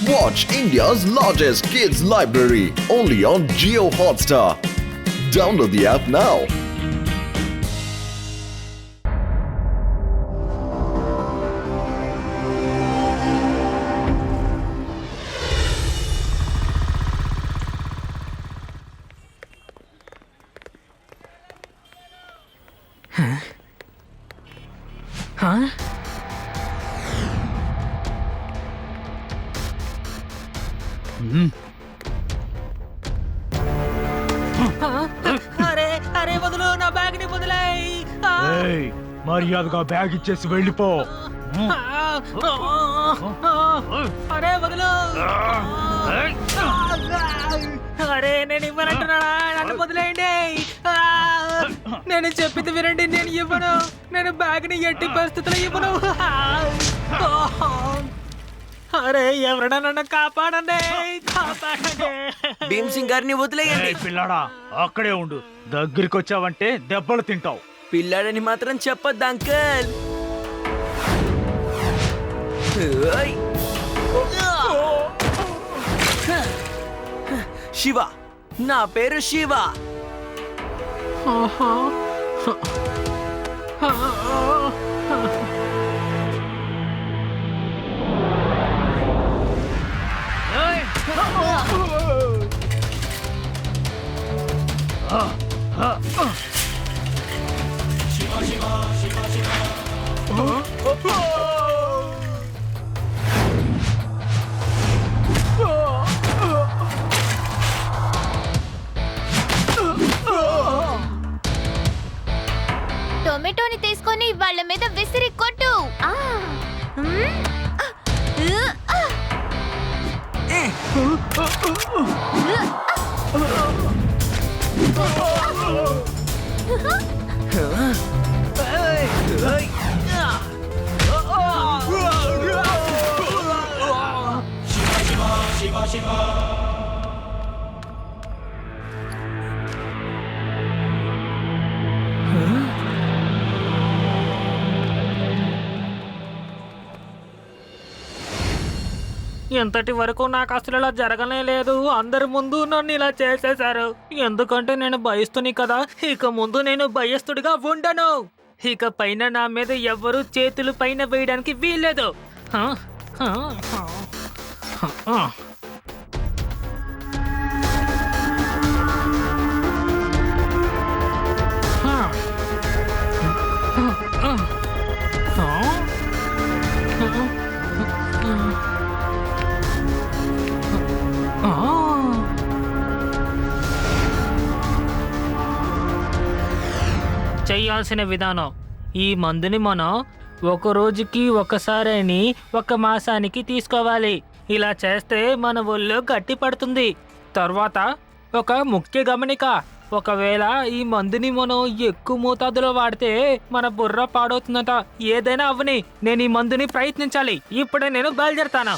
Watch India's largest kids library only on Jio Hotstar. Download the app now. Huh? అరే అరే వదులు నా bag ని వదిలేయ్ మర్యాదగా బ్యాగ్ ఇచ్చేసి వెళ్ళిపో. అరే వదులు అరే నేను ఇవ్వనంటున్నాడా నన్ను వదిలేయండి నేను చెప్పింది వినండి నేను ఇవ్వను నేను బ్యాగ్ ని ఎట్టి పరిస్థితుల్లో ఇవ్వను అరే ఎవరైనా నన్ను కాపాడండి కాపాడండి భీమ్ సింగ్ గారిని వదిలేయండి. పిల్లాడా అక్కడే ఉండు, దగ్గరికి వచ్చావంటే దెబ్బలు తింటావు. పిల్లాడని మాత్రం చెప్పొద్దు అంకుల్. శివ, నా పేరు శివ. టొమాటోని తీసుకొని వాళ్ళ మీద విసిరి కొట్టు. ఎంతటి వరకు నాకు అసలు ఇలా జరగనే లేదు. అందరి ముందు నన్ను ఇలా చేసేశారు. ఎందుకంటే నేను భయస్తుని కదా. ఇక ముందు నేను భయస్తుడిగా ఉండను. ఇక పైన నా మీద ఎవ్వరూ చేతులు పైన వేయడానికి వీల్లేదు. చెయ్యాల్సిన విధానం, ఈ మందుని మనం ఒక రోజుకి ఒకసారని 1 మాసానికి తీసుకోవాలి. ఇలా చేస్తే మన ఒళ్ళు గట్టి పడుతుంది. తర్వాత ఒక ముఖ్య గమనిక, ఒకవేళ ఈ మందుని మనం ఎక్కువ మోతాదులో వాడితే మన బుర్ర పాడవుతుందట. ఏదైనా అవ్వని నేను ఈ మందుని ప్రయత్నించాలి. ఇప్పుడే నేను బయలుదేరుతాను.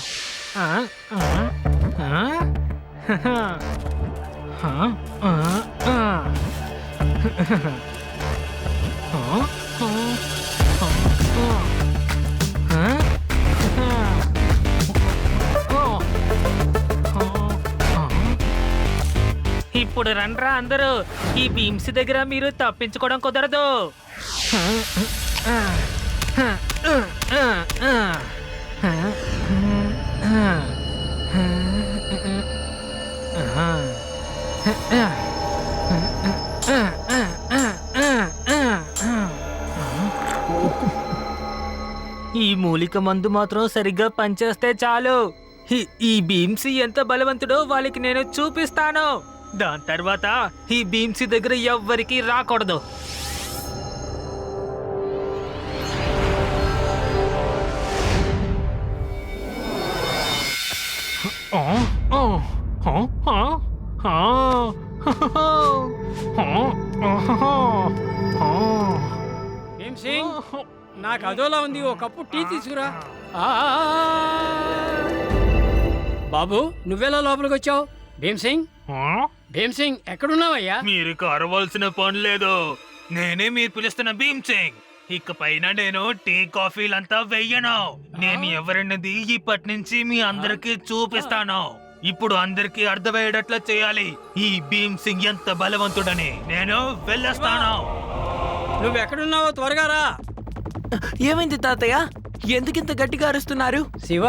ఇప్పుడు రండ్రా అందరూ. ఈ భీమ్స్ దగ్గర మీరు తప్పించుకోవడం కుదరదు. ఈ మూలిక మందు మాత్రం సరిగ్గా పనిచేస్తే చాలు. ఈ భీమ్స్ ఎంత బలవంతుడో వాళ్ళకి నేను చూపిస్తాను. దాని తర్వాత ఈ భీమ్స్ దగ్గర ఎవ్వరికి రాకూడదు. భీమ్ సింగ్, నాకు అదోలా ఉంది, ఓ కప్పు టీ తీసుకురా. బాబు, నువ్వెలా లోపలికి వచ్చావు? భీమ్ సింగ్, భీమ్ సింగ్ ఎక్కడున్నావయ్యా? మీరు అరవాల్సిన పని లేదు, నేనే మీరు పిలుస్తున్న భీమ్ సింగ్. ఇక పైన నేను టీ కాఫీలంతా వెయ్యను. నేను ఎవరన్నది ఇప్పటి నుంచి మీ అందరికి చూపిస్తాను. ఇప్పుడు అందరికి అర్థమయ్యేటట్లు చేయాలి ఈ భీమ్ సింగ్ ఎంత బలవంతుడని. నేను వెళ్ళొస్తాను. నువ్వెక్కడున్నావో త్వరగా రా. ఏమైంది తాతయ్య? ఎందుకింత గట్టిగా అరుస్తున్నారు? శివ,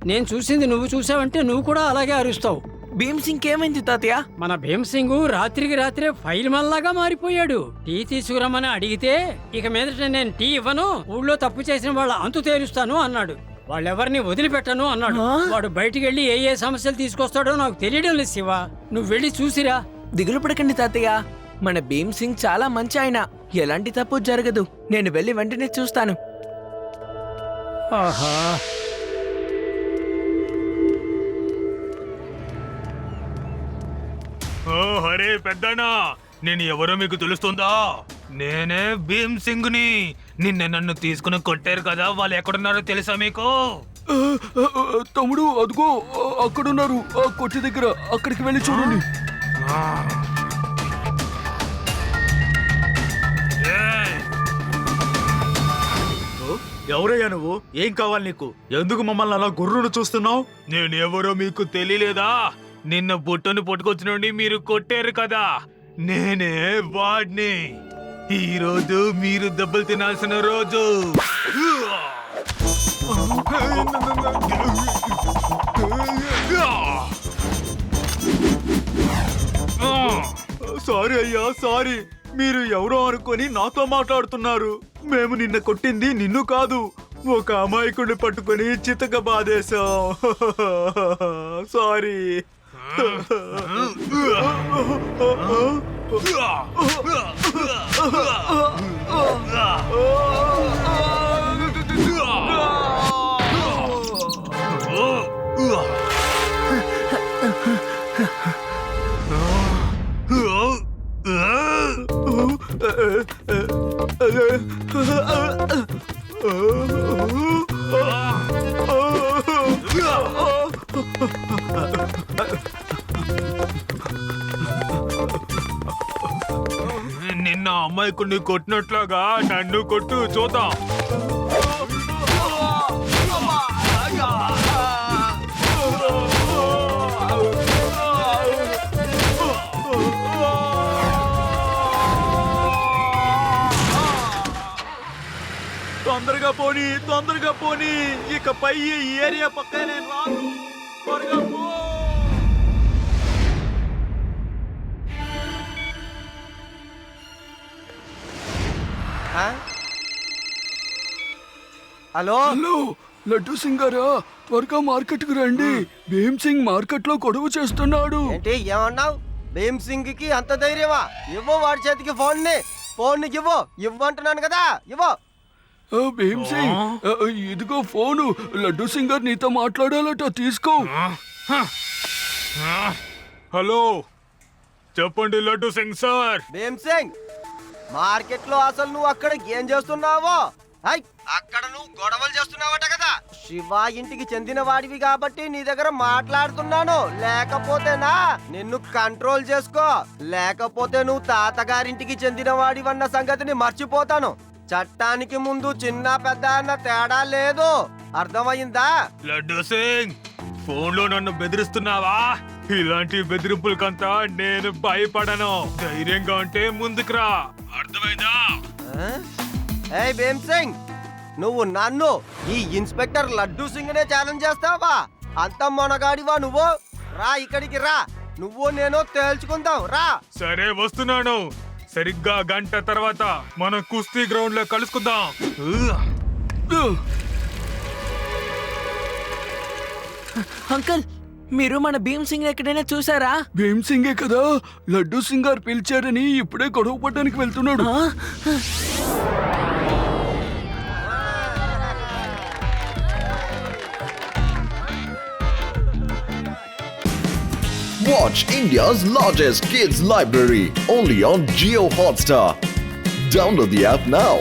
నేను చూసింది నువ్వు చూసావంటే నువ్వు కూడా అలాగే అరుస్తావు. భీమ్ సింగ్ ఏమైంది తాతయ్య? మన భీమ్ సింగ్ రాత్రికి రాత్రే ఫైల్ మల్లాగా మారిపోయాడు. టీ తీసుకురమ్మని అడిగితే ఇక మీదట నేను టీ ఇవ్వను, ఊళ్ళో తప్పు చేసిన వాళ్ళ అంతు తేలుస్తాను అన్నాడు. వాళ్ళెవరిని వదిలిపెట్టను అన్నాడు. వాడు బయటికి వెళ్ళి ఏ సమస్యలు తీసుకొస్తాడో నాకు తెలియడం లేదు శివ. నువ్వు వెళ్ళి చూసిరా. దిగులు పడకండి తాతయ్య, మన భీమ్ సింగ్ చాలా మంచి ఆయన. ఎలాంటి తప్పు జరగదు. నేను వెళ్ళి వెంటనే చూస్తాను. ఆహా, ఓ హరే పెద్దనా, నేను ఎవరో మీకు తెలుస్తుందా? నేనే భీమ్ సింగ్ ని. నిన్న నన్ను తీసుకుని కొట్టారు కదా, వాళ్ళు ఎక్కడున్నారో తెలుసా మీకు? తమ్ముడు అదిగో అక్కడున్నారు ఆ కొట్టి దగ్గర. అక్కడికి వెళ్ళి చూడండి. ఏయ్! ఎవరయ్యా నువ్వు? ఏం కావాలి నీకు? ఎందుకు మమ్మల్ని అలా గుర్రును చూస్తున్నావు? నేను ఎవరో మీకు తెలియలేదా? నిన్న బుట్టను పట్టుకొచ్చినండి మీరు కొట్టారు కదా, నేనే వాడిని. ఈ రోజు మీరు దెబ్బలు తినాల్సిన రోజు. సారీ అయ్యా, సారీ. మీరు ఎవరో అనుకొని నాతో మాట్లాడుతున్నారు. మేము నిన్న కొట్టింది నిన్ను కాదు, ఒక అమాయకుడిని పట్టుకొని చితక బాధేశాం. సారీ. నిన్న అమ్మాయికుడిని కొట్టినట్లుగా నన్ను కొట్టు చూద్దాం. తొందరగా పోనీ, తొందరగా పోనీ. ఇకపై ఈ ఏరియా పక్కనే నేను రాను. త్వరగా పో. హలో హలో లడ్డు సింగ్ గారా, త్వరగా మార్కెట్ కు రండి. భీమ్ సింగ్ మార్కెట్ లో గొడవ చేస్తున్నాడు. ఏంటి ఏమన్నావు? భీమ్ సింగ్ కి అంత ధైర్యమా? ఇవ్వు వాడి చేతికి ఫోన్ ని. ఫోన్ ని ఇవ్వంటున్నాను కదా, ఇవ్వు. భీమ్ సింగ్ ఇదిగో ఫోను. లడ్డు సింగ్ గారు నీతో మాట్లాడాలట, తీసుకో. హలో, చెప్పండి లడ్డు సింగ్ సార్. భీమ్ సింగ్, మార్కెట్ లో అసలు నువ్వు అక్కడ ఏం చేస్తున్నావో? అక్కడ నువ్వు గొడవలు చేస్తున్నావట కదా. శివ ఇంటికి చెందిన వాడివి కాబట్టి నీ దగ్గర మాట్లాడుతున్నాను. లేకపోతేనా నిన్ను కంట్రోల్ చేసుకో. లేకపోతే నువ్వు తాతగారింటికి చెందిన వాడివన్న సంగతిని మర్చిపోతాను. చట్టానికి ముందు చిన్న పెద్ద అన్న తేడా లేదు, అర్థమైందా? లడ్డు సింగ్, ఫోన్ లో నన్ను బెదిరిస్తున్నావా? ఇలాంటి బెదిరింపులకంతా నేను భయపడను. ధైర్యంగా ఉంటే ముందుకు రా, అర్థమైందా? ఏయ్ భీమ్ సింగ్, నువ్వు నన్ను ఈ ఇన్స్పెక్టర్ లడ్డు సింగ్ నే ఛాలెంజ్ చేస్తావా? అంత మొనగాడివా నువ్వు? రా ఇక్కడికి రా, నువ్వు నేను తేల్చుకుందాం రా. సరే వస్తున్నాను. సరిగ్గా గంట తర్వాత మనం కుస్తీ గ్రౌండ్ లో కలుసుకుందాం. అంకుల్, మీరు మన భీమ్ సింగ్ ఎక్కడైనా చూసారా? భీమ్ సింగే కదా, లడ్డు సింగ్ గారు పిలిచారని ఇప్పుడే గొడవ పడడానికి వెళ్తున్నాడు. Watch India's largest kids library only on Jio Hotstar. Download the app now.